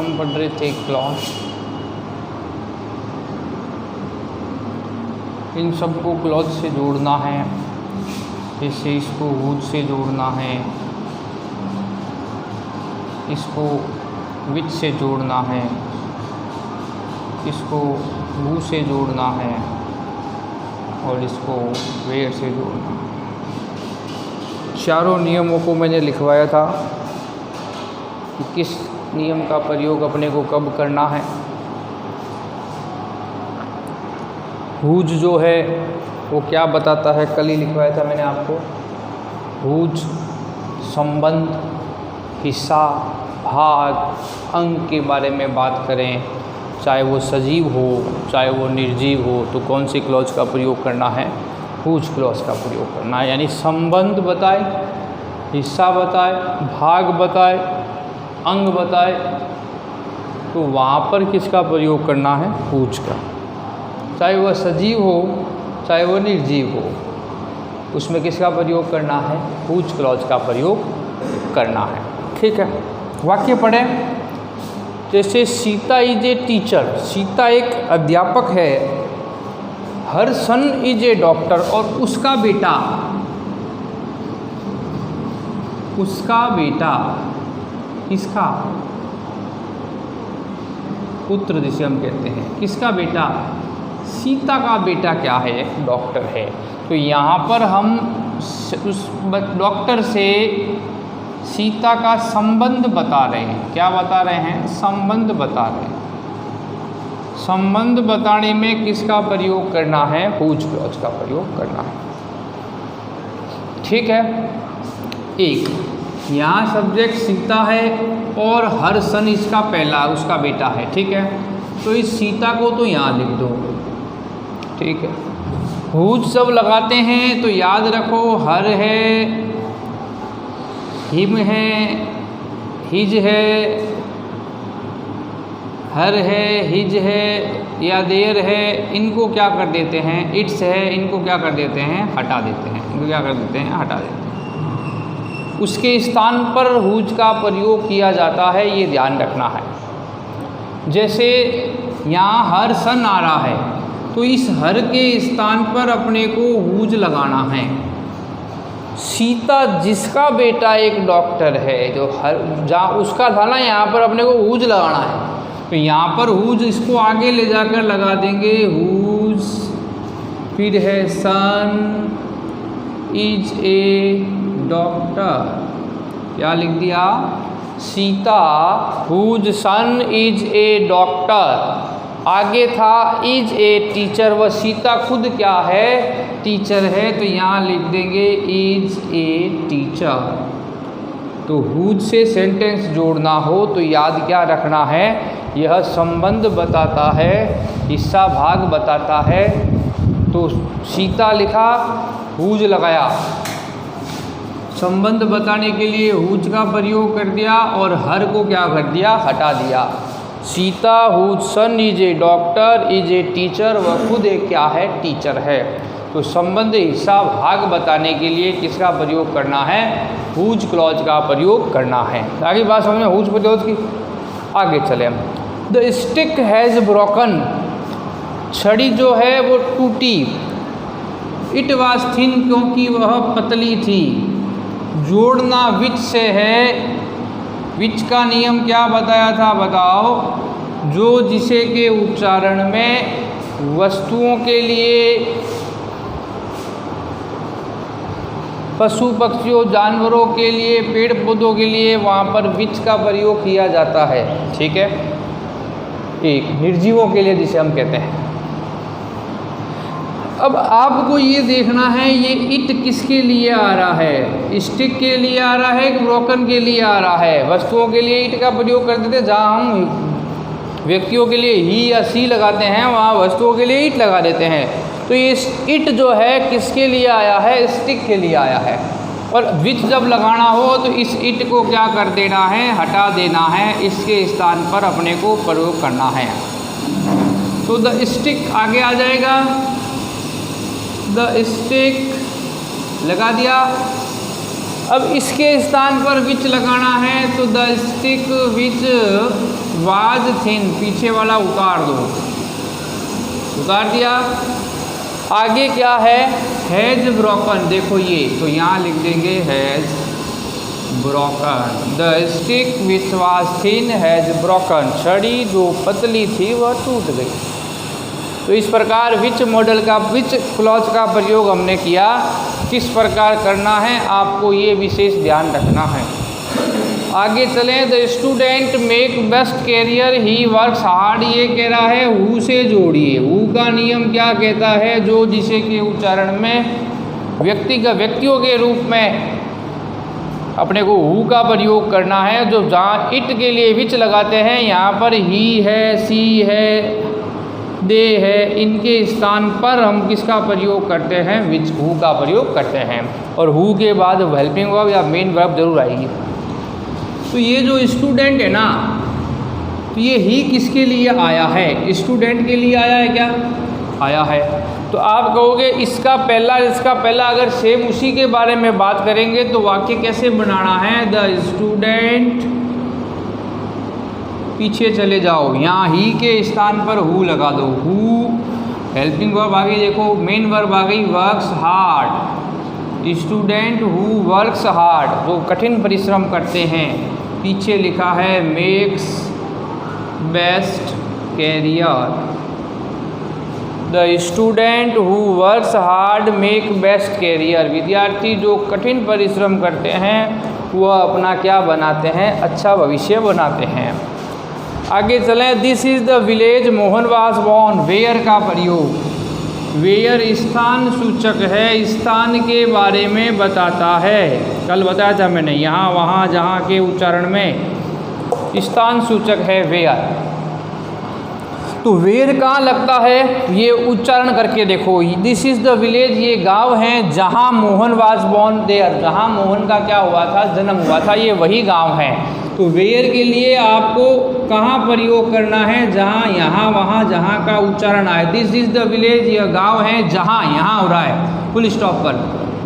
हम पढ़ रहे थे क्लॉज। इन सबको क्लॉज से जोड़ना है, जैसे इसको हुज से जोड़ना है, इसको विच से जोड़ना है, इसको वू से जोड़ना है और इसको वेयर से जोड़ना है। चारों नियमों को मैंने लिखवाया था कि किस नियम का प्रयोग अपने को कब करना है। हुज जो है वो क्या बताता है, कल ही लिखवाया था मैंने आपको। हुज संबंध, हिस्सा, भाग, अंग के बारे में बात करें, चाहे वो सजीव हो चाहे वो निर्जीव हो, तो कौन सी क्लॉज का प्रयोग करना है, हुज क्लॉज का प्रयोग करना है। यानी संबंध बताए, हिस्सा बताए, भाग बताए, अंग बताए, तो वहाँ पर किसका प्रयोग करना है, हुज का। चाहे वह सजीव हो चाहे वो निर्जीव हो, उसमें किसका प्रयोग करना है, हुज क्लॉज का प्रयोग करना है। ठीक है, वाक्य पढ़ें। जैसे Sita is a teacher, Sita एक अध्यापक है। हर सन इज ए डॉक्टर, और उसका बेटा, किसका पुत्र जिसे हम कहते हैं, किसका बेटा, सीता का बेटा क्या है, डॉक्टर है। तो यहाँ पर हम उस डॉक्टर से सीता का संबंध बता रहे हैं। क्या बता रहे हैं, संबंध बता रहे हैं। संबंध बताने में किसका प्रयोग करना है, हुज क्लॉज का प्रयोग करना है। ठीक है, एक यहाँ सब्जेक्ट सीता है और हर सन इसका पहला, उसका बेटा है। ठीक है, तो इस सीता को तो यहाँ लिख दो। ठीक है, हुज सब लगाते हैं तो याद रखो, हर है, हिम है, हिज है, हर है, हिज है या देर है, इनको क्या कर देते हैं, इट्स है, इनको क्या कर देते हैं, हटा देते हैं। इनको क्या कर देते हैं, हटा देते हैं। उसके स्थान पर हुज का प्रयोग किया जाता है, ये ध्यान रखना है। जैसे यहाँ हर सन आ रहा है, तो इस हर के स्थान पर अपने को हुज लगाना है। सीता जिसका बेटा एक डॉक्टर है, जो हर जहाँ उसका था ना, यहाँ पर अपने को हुज लगाना है। तो यहाँ पर हुज, इसको आगे ले जाकर लगा देंगे, हुज, फिर है सन इज ए डॉक्टर। क्या लिख दिया, Sita whose son is a doctor. आगे था इज ए टीचर, वह सीता खुद क्या है, टीचर है। तो यहाँ लिख देंगे इज ए टीचर। तो हुज से सेंटेंस जोड़ना हो तो याद क्या रखना है, यह संबंध बताता है, हिस्सा भाग बताता है। तो सीता लिखा, हुज लगाया, संबंध बताने के लिए हुज का प्रयोग कर दिया और हर को क्या कर दिया, हटा दिया। Sita whose son is a doctor is a teacher, वह खुद एक क्या है, टीचर है। तो संबंध, हिस्सा, भाग बताने के लिए किसका प्रयोग करना है, हुज क्लॉज का प्रयोग करना है। आगे बात समझ में, हुज क्लॉज की। आगे चले हम। द स्टिक हैज़ ब्रोकन, छड़ी जो है वो टूटी। इट वाज थिन, क्योंकि वह पतली थी। जोड़ना विच से है, विच का नियम क्या बताया था, बताओ, जो जिसे के उच्चारण में वस्तुओं के लिए, पशु पक्षियों जानवरों के लिए, पेड़ पौधों के लिए वहाँ पर विच का प्रयोग किया जाता है। ठीक है, एक निर्जीवों के लिए जिसे हम कहते हैं। अब आपको ये देखना है, ये इट किसके लिए आ रहा है, स्टिक के लिए आ रहा है कि ब्रोकन के लिए आ रहा है। वस्तुओं के लिए इट का प्रयोग करते थे, जहाँ हम व्यक्तियों के लिए ही या सी लगाते हैं, वहाँ वस्तुओं के लिए इट लगा देते हैं। तो ये इट जो है किसके लिए आया है, स्टिक के लिए आया है। और विच जब लगाना हो तो इस इट को क्या कर देना है, हटा देना है, इसके स्थान पर अपने को प्रयोग करना है। तो द स्टिक आगे आ जाएगा, द स्टिक लगा दिया। अब इसके स्थान पर विच लगाना है, तो the stick which was thin, पीछे वाला उतार दो, उतार दिया। आगे क्या है, हैज ब्रोकन, देखो ये तो यहाँ लिख देंगे has broken. The stick which was thin has broken, छड़ी जो पतली थी वह टूट गई। तो इस प्रकार विच मॉडल का, विच क्लॉज का प्रयोग हमने किया, किस प्रकार करना है आपको ये विशेष ध्यान रखना है। आगे चलें। The student make best career he works hard, ये कह रहा है हु से जोड़िए। हु का नियम क्या कहता है, जो जिसे के उच्चारण में व्यक्तियों के रूप में अपने को हु का प्रयोग करना है। जो जहाँ इट के लिए विच लगाते हैं, यहाँ पर ही है, सी है, दे है, इनके स्थान पर हम किसका प्रयोग करते हैं, विच, हु का प्रयोग करते हैं। और हु के बाद हेल्पिंग वर्ब या मेन वर्ब जरूर आएगी। तो ये जो स्टूडेंट है ना, तो ये ही किसके लिए आया है, स्टूडेंट के लिए आया है क्या, आया है। तो आप कहोगे इसका पहला अगर सेम उसी के बारे में बात करेंगे तो वाक्य कैसे बनाना है। द स्टूडेंट, पीछे चले जाओ, यहाँ ही के स्थान पर हु लगा दो, हु हेल्पिंग वर्ब आ गई, देखो मेन वर्ब आ गई works hard. Student who works hard, जो कठिन परिश्रम करते हैं। पीछे लिखा है makes best career. The student who works hard make best career, विद्यार्थी जो कठिन परिश्रम करते हैं वह अपना क्या बनाते हैं, अच्छा भविष्य बनाते हैं। आगे चलें। This is the village Mohan was born, where का प्रयोग। वेयर स्थान सूचक है, स्थान के बारे में बताता है। कल बताया था मैंने, यहाँ वहाँ जहाँ के उच्चारण में स्थान सूचक है वेयर। तो वेयर कहाँ लगता है, ये उच्चारण करके देखो। दिस इज़ द विलेज, ये गांव है जहाँ मोहन वाज बोर्न देयर, जहाँ मोहन का क्या हुआ था, जन्म हुआ था, ये वही गांव है। तो वेयर के लिए आपको कहाँ प्रयोग करना है, जहाँ, यहाँ, वहाँ, जहाँ का उच्चारण आए। दिस इज़ द विलेज, यह गांव है जहाँ, यहाँ हो रहा है फुल स्टॉप पर।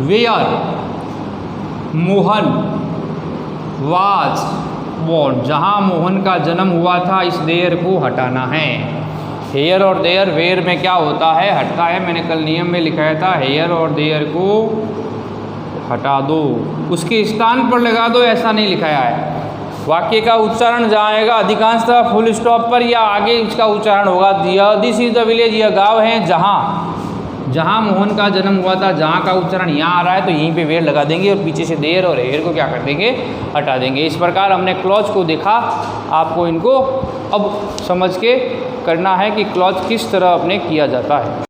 वेयर मोहन वाज बोर्न, जहाँ मोहन का जन्म हुआ था, इस देयर को हटाना है। हेयर और देयर वेयर में क्या होता है, हटता है। मैंने कल नियम में लिखाया था, हेयर और देयर को हटा दो, उसके स्थान पर लगा दो, ऐसा नहीं लिखाया है। वाक्य का उच्चारण जहाँ आएगा अधिकांशतः फुल स्टॉप पर या आगे इसका उच्चारण होगा। दिस इज़ द विलेज, यह गाँव है जहाँ मोहन का जन्म हुआ था, जहाँ का उच्चारण यहाँ आ रहा है, तो यहीं पे वेयर लगा देंगे और पीछे से देयर और हेयर को क्या कर देंगे, हटा देंगे। इस प्रकार हमने क्लॉज को देखा। आपको इनको अब समझ के करना है कि क्लॉज किस तरह अपने किया जाता है।